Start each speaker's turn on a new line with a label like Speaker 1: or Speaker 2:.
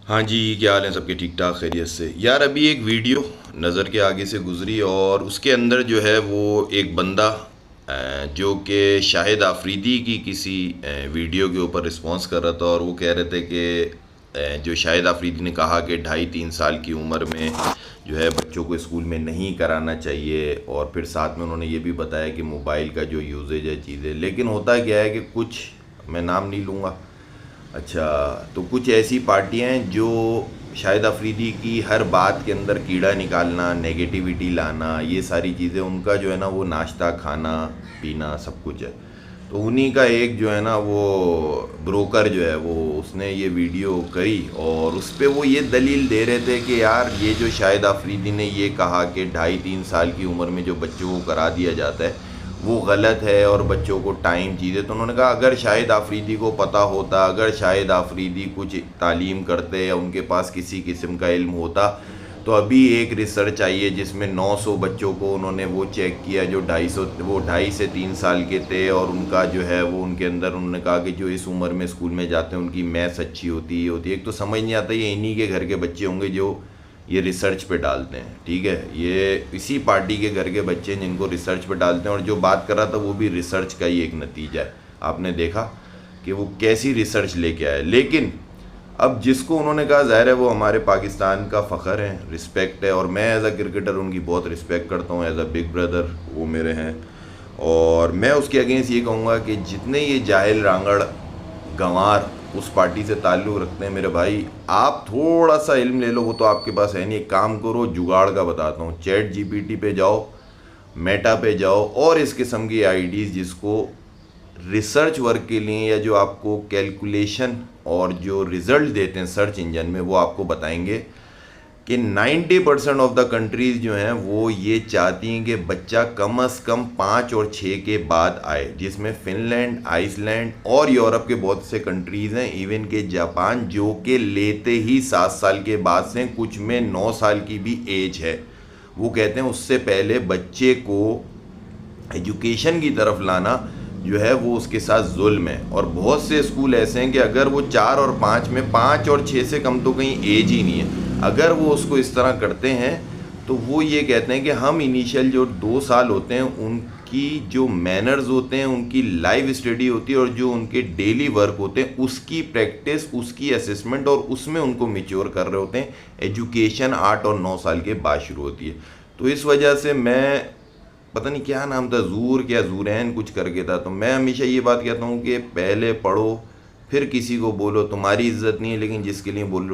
Speaker 1: हाँ जी, क्या हाल है सबके? ठीक ठाक, खैरियत से। यार अभी एक वीडियो नज़र के आगे से गुजरी और उसके अंदर जो है वो एक बंदा जो कि शाहिद आफरीदी की किसी वीडियो के ऊपर रिस्पॉन्स कर रहा था और वो कह रहे थे कि जो शाहिद आफरीदी ने कहा कि 2.5-3 साल की उम्र में जो है बच्चों को स्कूल में नहीं कराना चाहिए, और फिर साथ में उन्होंने ये भी बताया कि मोबाइल का जो यूजेज है चीज़ें, लेकिन होता क्या है कि कुछ, मैं नाम नहीं लूँगा, अच्छा, तो कुछ ऐसी पार्टियां हैं जो शाहिद अफरीदी की हर बात के अंदर कीड़ा निकालना, नेगेटिविटी लाना, ये सारी चीज़ें उनका जो है ना वो नाश्ता खाना पीना सब कुछ है। तो उन्हीं का एक जो है ना वो ब्रोकर जो है वो उसने ये वीडियो करी और उस पर वो ये दलील दे रहे थे कि यार ये जो शाहिद अफरीदी ने ये कहा कि 2.5-3 साल की उम्र में जो बच्चों को करा दिया जाता है वो गलत है और बच्चों को टाइम चीज़ें, तो उन्होंने कहा अगर शाहिद आफरीदी को पता होता, अगर शाहिद आफरीदी कुछ तालीम करते या उनके पास किसी किस्म का इल्म होता तो अभी एक रिसर्च आई है जिसमें 900 बच्चों को उन्होंने वो चेक किया जो 2.5 से 3 साल के थे, और उनका जो है वो उनके अंदर उन्होंने कहा कि जो इस उम्र में स्कूल में जाते हैं उनकी मैथ्स अच्छी होती है। एक तो समझ नहीं आता ये इन्हीं के घर के बच्चे होंगे जो ये रिसर्च पे डालते हैं, ठीक है, ये इसी पार्टी के घर के बच्चे हैं जिनको रिसर्च पे डालते हैं, और जो बात कर रहा था वो भी रिसर्च का ही एक नतीजा है। आपने देखा कि वो कैसी रिसर्च लेके आए। लेकिन अब जिसको उन्होंने कहा, ज़ाहिर है वो हमारे पाकिस्तान का फ़ख्र है, रिस्पेक्ट है, और मैं एज़ अ क्रिकेटर उनकी बहुत रिस्पेक्ट करता हूँ, एज़ अ बिग ब्रदर वो मेरे हैं। और मैं उसके अगेंस्ट ये कहूँगा कि जितने ये जाहिल रांगड़ गंवार उस पार्टी से ताल्लुक़ रखते हैं, मेरे भाई आप थोड़ा सा इल्म ले लो, वो तो आपके पास है नहीं। एक काम करो, जुगाड़ का बताता हूँ, चैट जीपीटी पे जाओ, मेटा पे जाओ, और इस किस्म की आईडीज़ जिसको रिसर्च वर्क के लिए या जो आपको कैलकुलेशन और जो रिज़ल्ट देते हैं सर्च इंजन में, वो आपको बताएंगे कि 90% ऑफ द कंट्रीज़ जो हैं वो ये चाहती हैं कि बच्चा कम अज़ कम 5 और 6 के बाद आए, जिसमें फ़िनलैंड, आइसलैंड और यूरोप के बहुत से कंट्रीज़ हैं, इवन के जापान, जो कि लेते ही 7 साल के बाद से, कुछ में 9 साल की भी एज है। वो कहते हैं उससे पहले बच्चे को एजुकेशन की तरफ लाना जो है वो उसके साथ जुल्म है। और बहुत से स्कूल ऐसे हैं कि अगर वो 4 और 5 में, 5 और 6 से कम तो कहीं एज ही नहीं है, अगर वो उसको इस तरह करते हैं तो वो ये कहते हैं कि हम इनिशियल जो 2 साल होते हैं उनकी जो मैनर्स होते हैं, उनकी लाइव स्टडी होती है, और जो उनके डेली वर्क होते हैं उसकी प्रैक्टिस, उसकी असेसमेंट, और उसमें उनको मैच्योर कर रहे होते हैं। एजुकेशन 8 और 9 साल के बाद शुरू होती है। तो इस वजह से मैं, पता नहीं क्या नाम था, जूर क्या जूरैन कुछ करके था, तो मैं हमेशा ये बात कहता हूँ कि पहले पढ़ो फिर किसी को बोलो, तुम्हारी इज्जत नहीं है, लेकिन जिसके लिए बोल